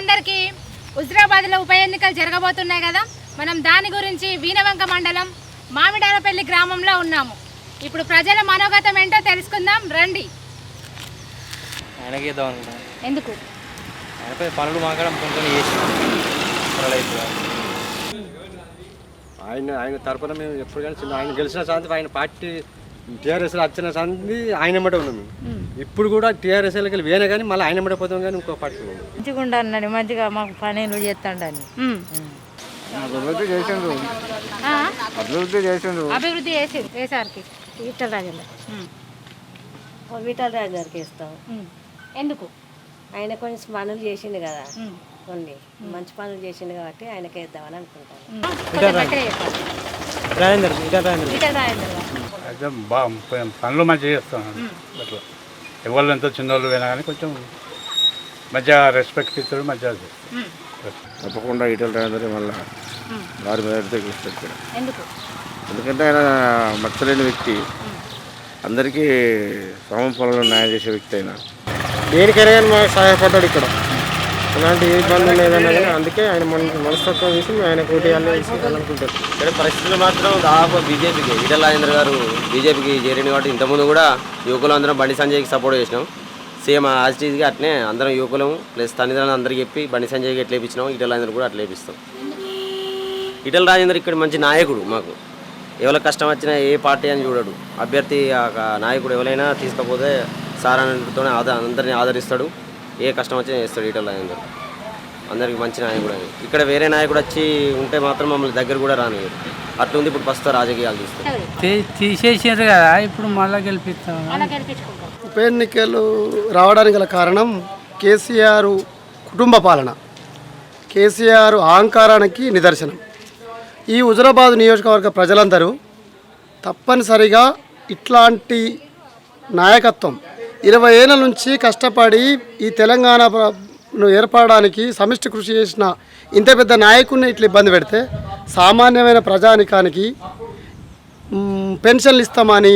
అందరికీ హుజరాబాద్లో ఉప ఎన్నికలు జరగబోతున్నాయి కదా. మనం దాని గురించి వీణవంక మండలం మామిడాలపల్లి గ్రామంలో ఉన్నాము. ఇప్పుడు ప్రజల మనోగతం ఏంటో తెలుసుకుందాం రండి. ఎందుకు పనులు మాకడం కొంచెం ఆయన తరపున మేము ఎప్పుడు కానీ ఆయన గెలిచిన శాంతి ఆయన పార్టీ టీఆర్ఎస్లో వచ్చిన శాంతి ఆయన ఎమ్మటే ఉన్నాం మేము. ఇప్పుడు కూడా టీఆర్ఎస్లోకి వెళ్ళి వేరే కానీ మళ్ళీ ఆయన ఎమ్మటే పోతాం కానీ ఇంకో పార్టీ మంచిగా ఉండాలని మంచిగా మాకు పనులు చేస్తాడని అభివృద్ధి చేసిండు అభివృద్ధి చేసి వేసారికి ఈటల రాజు గారికి ఇస్తాం. ఎందుకు ఆయన కొంచెం పనులు చేసిండు కదా, కొన్ని మంచి పనులు చేసిండు కాబట్టి ఆయనకే ఇద్దామని అనుకుంటాను. అయితే పనులు మంచిగా చేస్తాం. అట్లా ఎవరు ఎంతో చిన్నోళ్ళు పోయినా కానీ కొంచెం మంచిగా రెస్పెక్ట్ ఇస్తాడు, మంచిగా తప్పకుండా ఈటల రాజేందర్ మళ్ళీ వారి మీద గెలుస్తాడు. ఎందుకంటే ఆయన మచ్చలేని వ్యక్తి, అందరికీ సమ పొలంలో న్యాయం చేసే వ్యక్తి. అయినా దేనికైనా కానీ మాకు సహాయపడ్డాడు. ఇక్కడ ఎలాంటి ఏ ఇబ్బంది లేదన్నా కానీ అందుకే ఆయన మనస్తత్వం చూసి ఆయన పోటీ అనుకుంటారు. ఇక్కడ పరిస్థితులు మాత్రం దాదాపు బీజేపీకి ఈటల రాజేందర్ గారు బీజేపీకి చేరింది కాబట్టి ఇంతకుముందు కూడా యువకులు అందరం బండి సంజయ్కి సపోర్ట్ చేసినాం. సేమ్ యాజిటీజ్గా అట్నే అందరం యువకులం ప్లస్ తల్లిదండ్రులు అందరికీ చెప్పి బండి సంజయ్కి ఎట్లా వేయించినాం ఈటల రాజేందర్ కూడా అట్లా వేపిస్తాం. ఈటల రాజేందర్ ఇక్కడ మంచి నాయకుడు. మాకు ఎవరి కష్టం వచ్చినా ఏ పార్టీ అని చూడడు. అభ్యర్థి నాయకుడు ఎవరైనా తీసుకపోతే సారాన్నితోనే అందరినీ ఆదరిస్తాడు. ఏ కష్టం వచ్చినా చేస్తాడు ఈటల రాజేందర్. అందరికి మంచి నాయకుడు అని. ఇక్కడ వేరే నాయకుడు వచ్చి ఉంటే మాత్రం మమ్మల్ని దగ్గర కూడా రానివ్వరు. అట్లుంది ఇప్పుడు ప్రస్తుతం రాజకీయాలు తీసేసారు కదా, ఇప్పుడు మళ్ళీ గెలిపిస్తాం. ఉప ఎన్నికలు రావడానికి గల కారణం కేసీఆర్ కుటుంబ పాలన, కేసీఆర్ అహంకారానికి నిదర్శనం. ఈ హుజరాబాద్ నియోజకవర్గ ప్రజలందరూ తప్పనిసరిగా ఇట్లాంటి నాయకత్వం 20 ఏళ్ళ నుంచి కష్టపడి ఈ తెలంగాణను ఏర్పడడానికి సమిష్టి కృషి చేసిన ఇంత పెద్ద నాయకుడిని ఇట్లా ఇబ్బంది పెడితే సామాన్యమైన ప్రజానికానికి పెన్షన్లు ఇస్తామని,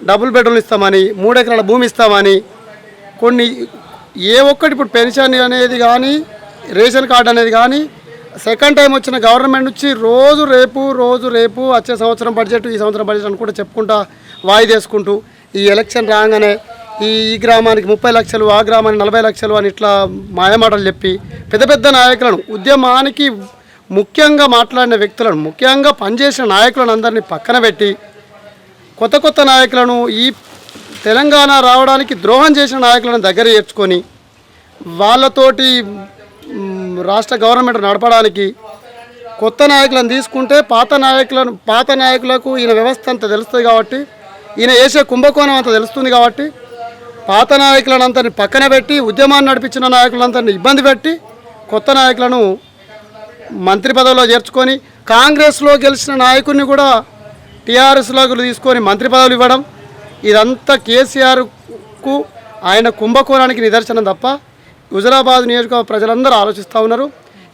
డబుల్ బెడ్రూమ్లు ఇస్తామని, 3 ఎకరాల భూమి ఇస్తామని, కొన్ని ఏ ఒక్కటి ఇప్పుడు పెన్షన్ అనేది కానీ రేషన్ కార్డు అనేది కానీ సెకండ్ టైం వచ్చిన గవర్నమెంట్ నుంచి రోజు రేపు వచ్చే సంవత్సరం బడ్జెట్, ఈ సంవత్సరం బడ్జెట్ అని కూడా చెప్పుకుంటా వాయిదేసుకుంటూ ఈ ఎలక్షన్ రాగానే ఈ గ్రామానికి 30 లక్షలు, ఆ గ్రామానికి 40 లక్షలు అని ఇట్లా మాయమాటలు చెప్పి పెద్ద పెద్ద నాయకులను, ఉద్యమానికి ముఖ్యంగా మాట్లాడిన వ్యక్తులను, ముఖ్యంగా పనిచేసిన నాయకులను అందరినీ పక్కన పెట్టి కొత్త నాయకులను, ఈ తెలంగాణ రావడానికి ద్రోహం చేసిన నాయకులను దగ్గర చేర్చుకొని వాళ్ళతోటి రాష్ట్ర గవర్నమెంట్ నడపడానికి కొత్త నాయకులను తీసుకుంటే పాత నాయకులకు ఈయన వ్యవస్థ అంతా తెలుస్తుంది కాబట్టి, ఈయన వేసే కుంభకోణం అంతా తెలుస్తుంది కాబట్టి పాత నాయకులను అందరినీ పక్కన పెట్టి ఉద్యమాన్ని నడిపించిన నాయకులందరినీ ఇబ్బంది పెట్టి కొత్త నాయకులను మంత్రి పదవిలో చేర్చుకొని కాంగ్రెస్లో గెలిచిన నాయకుడిని కూడా టీఆర్ఎస్లోకి తీసుకొని మంత్రి పదవులు ఇవ్వడం, ఇదంతా కేసీఆర్కు ఆయన కుంభకోణానికి నిదర్శనం తప్ప హుజరాబాద్ నియోజకవర్గ ప్రజలందరూ ఆలోచిస్తూ ఉన్నారు.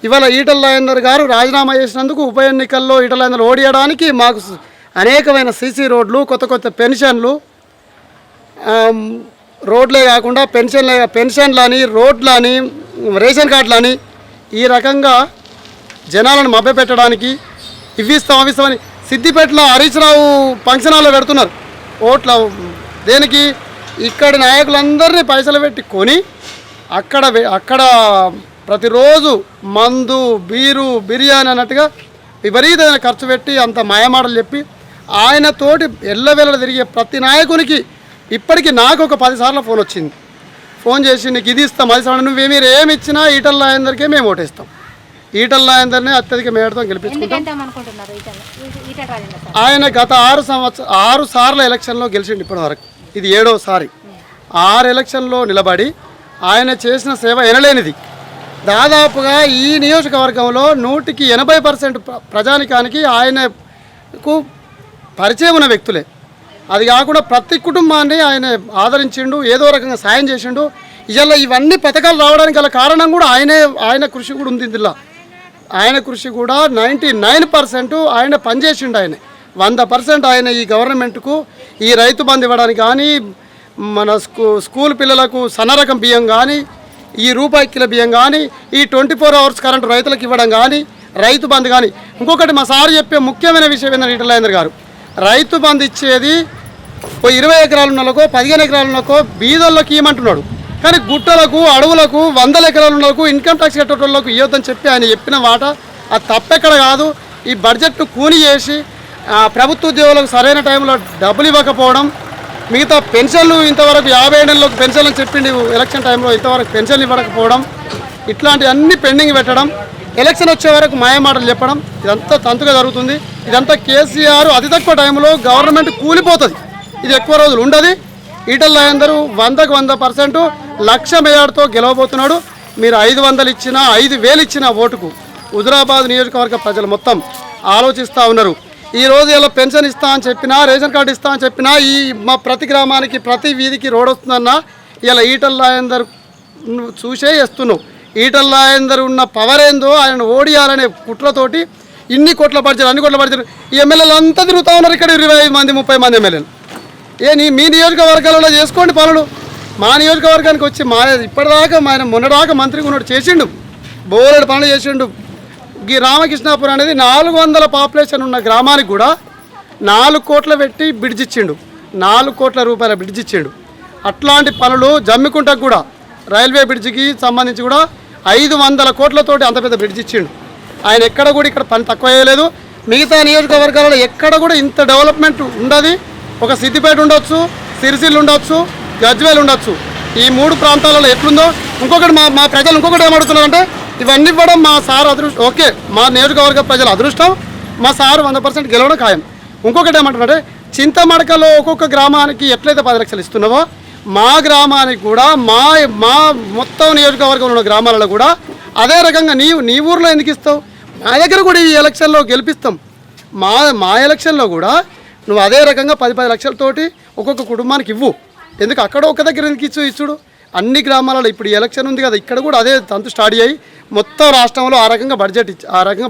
ఇవాళ ఈటల రాజేందర్ గారు రాజీనామా చేసినందుకు ఉప ఎన్నికల్లో ఈటల రాజేందర్ ఓడియడానికి మాకు అనేకమైన సీసీ రోడ్లు, కొత్త పెన్షన్లు, రోడ్లే కాకుండా పెన్షన్లని, రోడ్లని, రేషన్ కార్డులని ఈ రకంగా జనాలను మభ్యపెట్టడానికి ఇవ్విస్తామని సిద్దిపేటలో హరీష్ రావు ఫంక్షన్ హాల్లో పెడుతున్నారు ఓట్ల. దేనికి? ఇక్కడి నాయకులందరినీ పైసలు పెట్టి కొని అక్కడ ప్రతిరోజు మందు, బీరు, బిర్యానీ అన్నట్టుగా విపరీతమైన ఖర్చు పెట్టి అంత మాయమాటలు చెప్పి ఆయనతోటి ఎల్లవేళ తిరిగే ప్రతి నాయకునికి ఇప్పటికీ నాకు ఒక 10 సార్లు ఫోన్ వచ్చింది. ఫోన్ చేసి నీకు ఇది ఇస్తాం, అది ఇస్తాం, మీరు ఏమి ఇచ్చినా ఈటల రాజేందర్కే మేము ఓటేస్తాం, ఈటల రాజేందర్నే అత్యధిక మేడతో గెలిపించుకుంటాం. ఆయన గత 6 సార్ల ఎలక్షన్లో గెలిచిండు ఇప్పటి వరకు. ఇది 7వ సారి. 6 ఎలక్షన్లో నిలబడి ఆయన చేసిన సేవ ఎనలేనిది. దాదాపుగా ఈ నియోజకవర్గంలో 100కి 80% ప్రజానికానికి ఆయనకు పరిచయం ఉన్న వ్యక్తులే. అది కాకుండా ప్రతి కుటుంబాన్ని ఆయన ఆదరించిండు, ఏదో రకంగా సాయం చేసిండు. ఇవాళ ఇవన్నీ పథకాలు రావడానికి గల కారణం కూడా ఆయన కృషి కూడా ఉంది. ఇందులో ఆయన కృషి కూడా 99% ఆయన పనిచేసిండు. ఆయన 100% ఆయన ఈ గవర్నమెంట్కు ఈ రైతు బంధు ఇవ్వడానికి కానీ, మన స్కూల్ పిల్లలకు సన్నరకం బియ్యం కానీ, ఈ రూపాయి కిలో బియ్యం కానీ ఈ 24 అవర్స్ కరెంటు రైతులకు ఇవ్వడం కానీ రైతు బంధు కానీ ఇంకొకటి మా సార్ చెప్పే ముఖ్యమైన విషయం ఏంటంటే ఈటల రాజేందర్ గారు రైతు బంధు ఇచ్చేది 20 ఎకరాలు ఉన్నోళ్ళకో 15 ఎకరాలు ఉన్నకో బీదోళ్ళకి ఇవ్వమంటున్నాడు. కానీ గుట్టలకు అడవులకు 100 ఎకరాలు ఉన్నకు ఇన్కమ్ ట్యాక్స్ కట్టేటోళ్ళకు ఇవ్వద్దని చెప్పి ఆయన చెప్పిన మాట అది తప్పెక్కడ కాదు. ఈ బడ్జెట్ను కూని చేసి ప్రభుత్వ ఉద్యోగులకు సరైన టైంలో డబ్బులు ఇవ్వకపోవడం, మిగతా పెన్షన్లు ఇంతవరకు 50 ఏళ్ళలోకి పెన్షన్లు చెప్పిండి ఎలక్షన్ టైంలో ఇంతవరకు పెన్షన్లు ఇవ్వకపోవడం, ఇట్లాంటివన్నీ పెండింగ్ పెట్టడం, ఎలక్షన్ వచ్చే వరకు మాయమాటలు చెప్పడం, ఇదంతా తంతుగా జరుగుతుంది. ఇదంతా కేసీఆర్ అతి తక్కువ టైంలో గవర్నమెంట్ కూలిపోతుంది, ఇది ఎక్కువ రోజులు ఉండదు. ఈటల రాజేందర్ 100కు 100% 1,00,000 మెజార్టీతో గెలవబోతున్నాడు. మీరు 500 ఇచ్చినా 5,000 ఇచ్చినా ఓటుకు హుజురాబాద్ నియోజకవర్గ ప్రజలు మొత్తం ఆలోచిస్తూ ఉన్నారు. ఈరోజు ఇలా పెన్షన్ ఇస్తా అని చెప్పినా, రేషన్ కార్డు ఇస్తా అని చెప్పినా, ఈ మా ప్రతి గ్రామానికి ప్రతి వీధికి రోడ్ వస్తుందన్నా ఇలా ఈటల రాజేందర్ చూసే చేస్తున్నావు. ఈటల రాజేందర్ ఉన్న పవర్ ఏందో ఆయన ఓడియాలనే కుట్రతోటి ఇన్ని కోట్ల బడ్జెట్ అన్ని కోట్ల బడ్జెట్ ఈ ఎమ్మెల్యేలు అంతా తిరుగుతూ ఉన్నారు. ఇక్కడ 25 మంది 30 మంది ఎమ్మెల్యేలు మీ నియోజకవర్గాలలో చేసుకోండి పనులు. మా నియోజకవర్గానికి వచ్చి ఇప్పటిదాకా ఆయన మొన్నదాకా మంత్రిగా ఉన్నాడు, చేసిండు, బోలెడు పనులు చేసిండు. ఈ రామకృష్ణాపురం అనేది 400 పాపులేషన్ ఉన్న గ్రామానికి కూడా 4 కోట్ల పెట్టి బ్రిడ్జ్ ఇచ్చిండు, 4 కోట్ల రూపాయల బ్రిడ్జ్ ఇచ్చిండు. అట్లాంటి పనులు జమ్మికుంటకు కూడా రైల్వే బ్రిడ్జికి సంబంధించి కూడా 500 కోట్లతోటి అంత పెద్ద బ్రిడ్జ్ ఇచ్చిండు. ఆయన ఎక్కడ కూడా ఇక్కడ పని తక్కువ చేయలేదు. మిగతా నియోజకవర్గాలలో ఎక్కడ కూడా ఇంత డెవలప్మెంట్ ఉండదు. ఒక సిద్దిపేట ఉండొచ్చు, సిరిసిల్లు ఉండొచ్చు, గజ్వేల్ ఉండొచ్చు. ఈ 3 ప్రాంతాలలో ఎట్లుందో ఇంకొకటి మా ప్రజలు ఇంకొకటి ఏమడుగుతున్నారంటే ఇవన్నీ ఇవ్వడం మా సార్ అదృష్టం. ఓకే, మా నియోజకవర్గ ప్రజల అదృష్టం, మా సార్ 100% గెలవడం ఖాయం. ఇంకొకటి ఏమంటున్నారంటే చింతమడకలో ఒక్కొక్క గ్రామానికి ఎట్లయితే 10 లక్షలు ఇస్తున్నావో మా గ్రామానికి కూడా మా మొత్తం నియోజకవర్గంలో ఉన్న గ్రామాలలో కూడా అదే రకంగా నీ ఊర్లో ఎందుకు ఇస్తావు? మా దగ్గర కూడా ఈ ఎలక్షన్లో గెలిపిస్తాం. మా ఎలక్షన్లో కూడా నువ్వు అదే రకంగా 10 లక్షలతోటి ఒక్కొక్క కుటుంబానికి ఇవ్వు. ఎందుకు అక్కడ ఒక దగ్గర ఎందుకు ఇచ్చుడు? అన్ని గ్రామాలలో ఇప్పుడు ఈ ఎలక్షన్ ఉంది కదా, ఇక్కడ కూడా అదే తంతు స్టార్ట్ అయ్యి మొత్తం రాష్ట్రంలో ఆ రకంగా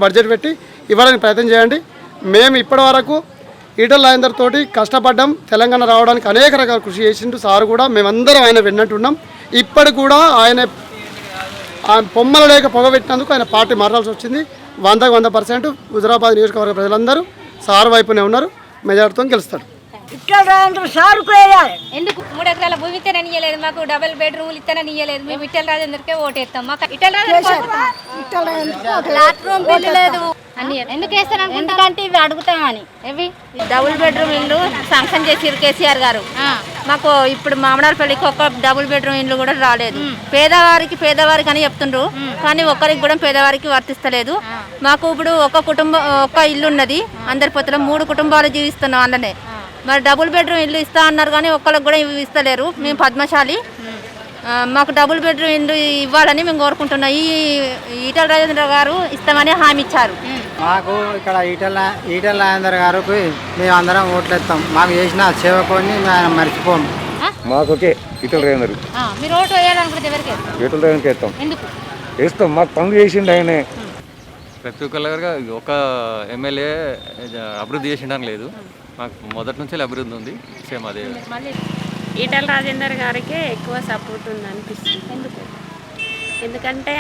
బడ్జెట్ పెట్టి ఇవ్వడానికి ప్రయత్నం చేయండి. మేము ఇప్పటి వరకు ఈటల రాజేందర్ తోటి కష్టపడ్డాం, తెలంగాణ రావడానికి అనేక రకాల కృషి చేసిండు సార్ కూడా. మేమందరం ఆయన విన్నట్టున్నాం. ఇప్పటికి కూడా ఆయన పొమ్మల లేక పొగబెట్టినందుకు ఆయన పార్టీ మారాల్సి వచ్చింది. 100కు 100% హుజురాబాద్ నియోజకవర్గ ప్రజలందరూ సార్ వైపునే ఉన్నారు, మెజార్టీతో గెలుస్తాడు. ఎందుకు 3 ఎకరాల భూమి ఇస్తానని ఇయ్యలేదు, మాకు డబుల్ బెడ్రూమ్లు ఇస్తానని ఇయ్యలేదు. మేము ఈటల రాజేందర్కే ఓటేస్తాం. మాకు ఈటల ఎందుకు వేస్తాను? ఎందుకంటే ఇవి అడుగుతామని. ఇవి డబుల్ బెడ్రూమ్ ఇల్లు శాంక్షన్ చేసిరు కేసీఆర్ గారు. మాకు ఇప్పుడు మామిడారపల్లికి ఒక డబుల్ బెడ్రూమ్ ఇల్లు కూడా రాలేదు. పేదవారికి అని చెప్తుండ్రు, కానీ ఒక్కరికి కూడా పేదవారికి వర్తిస్తలేదు. మాకు ఇప్పుడు ఒక ఇల్లు ఉన్నది, అందరి పొత్తులో 3 కుటుంబాలు జీవిస్తున్నాం అందులోనే. మరి డబుల్ బెడ్రూమ్ ఇల్లు ఇస్తా అన్నారు కానీ ఒక్కరికి కూడా ఇస్తలేరు. మేము పద్మశాలి, మాకు డబుల్ బెడ్రూమ్ ఇల్లు ఇవ్వాలని మేము కోరుకుంటున్నాం. ఈ ఈటల రాజేందర్ గారు ఇస్తామని హామీ ఇచ్చారు. మాకు ఇక్కడ ఈటల రాజేందర్ గారికి మేము అందరం ఓట్లేస్తాం. మాకు చేసిన సేవకొని మేము మర్చిపోము. మాకు ఓకే ఈటల రాజేందర్. మీరు ఓటు వేయాలనుకుంటే ఎవరికి వేస్తారు? ఈటల రాజేందర్కి వేస్తాం. ఎందుకు వేస్తాం? మాకు పనులు చేసిండు ఆయనే. ప్రతి ఒక్కరుగా ఒక ఎమ్మెల్యే అభివృద్ధి చేసిండని లేదు, మాకు మొదటి నుంచి అభివృద్ధి ఉంది. సేమ్ అదే ఈటల రాజేందర్ గారికే ఎక్కువ సపోర్ట్ ఉంది అనిపిస్తుంది. ఎందుకంటే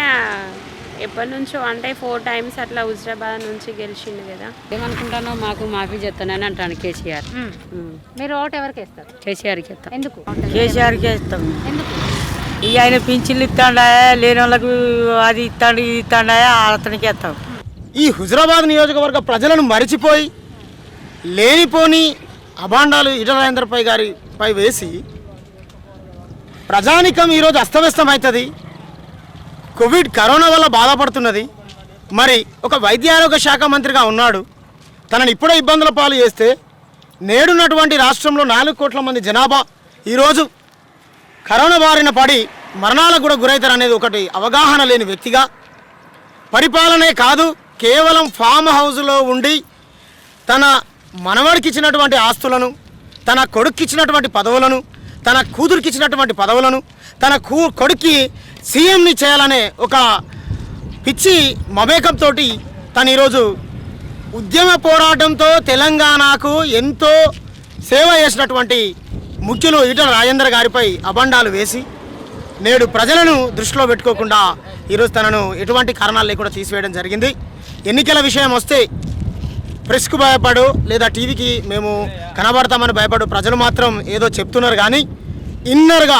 ఎప్పటి నుంచో అంటే 4 times అట్లా హుజురాబాద్ నుంచి గెలిచిండు కదా. ఏమనుకుంటానో మాకు మాఫీ చేస్తానని అంటాను కేసీఆర్. మీరు ఓటు ఎవరికి వేస్తారు? కేసీఆర్కి ఇస్తాం. ఎందుకు? కేసీఆర్కే ఇస్తాం. ఎందుకు? ఇక ఆయన పింఛన్లు ఇస్తాడా, లేని వాళ్ళకు అది ఇస్తాడు ఇది ఇస్తాడా, అతనికి ఇస్తాం. ఈ హుజురాబాద్ నియోజకవర్గ ప్రజలను మరిచిపోయి లేనిపోని అభాండాలు ఈటల రాజేందర్పై గారిపై వేసి ప్రజానికం ఈరోజు అస్తవ్యస్తమవుతుంది. కరోనా వల్ల బాధపడుతున్నది. మరి ఒక వైద్య ఆరోగ్య శాఖ మంత్రిగా ఉన్నాడు, తనని ఇప్పుడే ఇబ్బందుల పాలు చేస్తే నేడున్నటువంటి రాష్ట్రంలో 4 కోట్ల మంది జనాభా ఈరోజు కరోనా బారిన పడి మరణాలకు కూడా గురవుతారనేది ఒకటి అవగాహన లేని వ్యక్తిగా, పరిపాలనే కాదు కేవలం ఫామ్ హౌస్లో ఉండి తన మనవడికి ఇచ్చినటువంటి ఆస్తులను, తన కొడుక్కి ఇచ్చినటువంటి పదవులను, తన కూతురికి ఇచ్చినటువంటి పదవులను, తన కొడుక్కి సీఎంని చేయాలనే ఒక పిచ్చి మమేకంతో తను ఈరోజు ఉద్యమ పోరాటంతో తెలంగాణకు ఎంతో సేవ చేసినటువంటి ముఖ్యులు ఈటల రాజేందర్ గారిపై అబండాలు వేసి నేడు ప్రజలను దృష్టిలో పెట్టుకోకుండా ఈరోజు తనను ఎటువంటి కారణాలు లేకుండా తీసివేయడం జరిగింది. ఎన్నికల విషయం వస్తే ప్రెస్కు భయపడు లేదా టీవీకి మేము కనబడతామని భయపడు ప్రజలు మాత్రం ఏదో చెప్తున్నారు. కానీ ఇన్నర్గా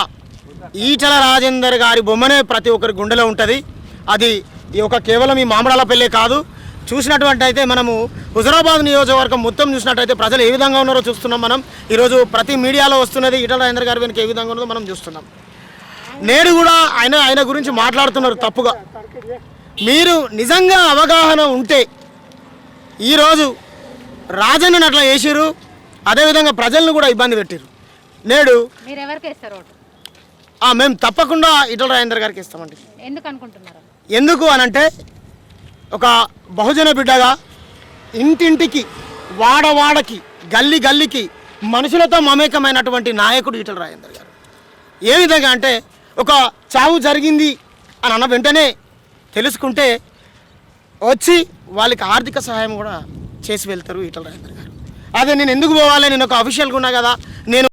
ఈటల రాజేందర్ గారి బొమ్మనే ప్రతి ఒక్కరి గుండెలో ఉంటుంది. అది కేవలం ఈ మామిడాలపల్లె కాదు, చూసినటువంటి అయితే మనము హుజరాబాద్ నియోజకవర్గం మొత్తం చూసినట్టయితే ప్రజలు ఏ విధంగా ఉన్నారో చూస్తున్నాం. మనం ఈరోజు ప్రతి మీడియాలో వస్తున్నది ఈటల రాజేందర్ గారి వెనుక ఏ విధంగా ఉన్నదో మనం చూస్తున్నాం. నేడు కూడా ఆయన గురించి మాట్లాడుతున్నారు తప్పుగా. మీరు నిజంగా అవగాహన ఉంటే ఈరోజు రాజన్నను అట్లా చేసిరు, అదేవిధంగా ప్రజలను కూడా ఇబ్బంది పెట్టిరు. నేడు మీరు ఎవరికి వేస్తారు ఓటు? మేము తప్పకుండా ఈటల రాజేందర్ గారికి ఇస్తామండి. ఎందుకు అనుకుంటున్నారు? ఎందుకు అనంటే ఒక బహుజన బిడ్డగా ఇంటింటికి వాడవాడకి గల్లీ గల్లీకి మనుషులతో మమేకమైనటువంటి నాయకుడు ఈటల రాజేందర్ గారు. ఏ విధంగా అంటే ఒక చావు జరిగింది అని అన్న వెంటనే తెలుసుకుంటే వచ్చి వాళ్ళకి ఆర్థిక సహాయం కూడా చేసి వెళ్తారు ఈటల రాజేందర్ గారు. అదే నేను ఎందుకు పోవాలి, నేను ఒక అఫీషియల్గా ఉన్నా కదా, నేను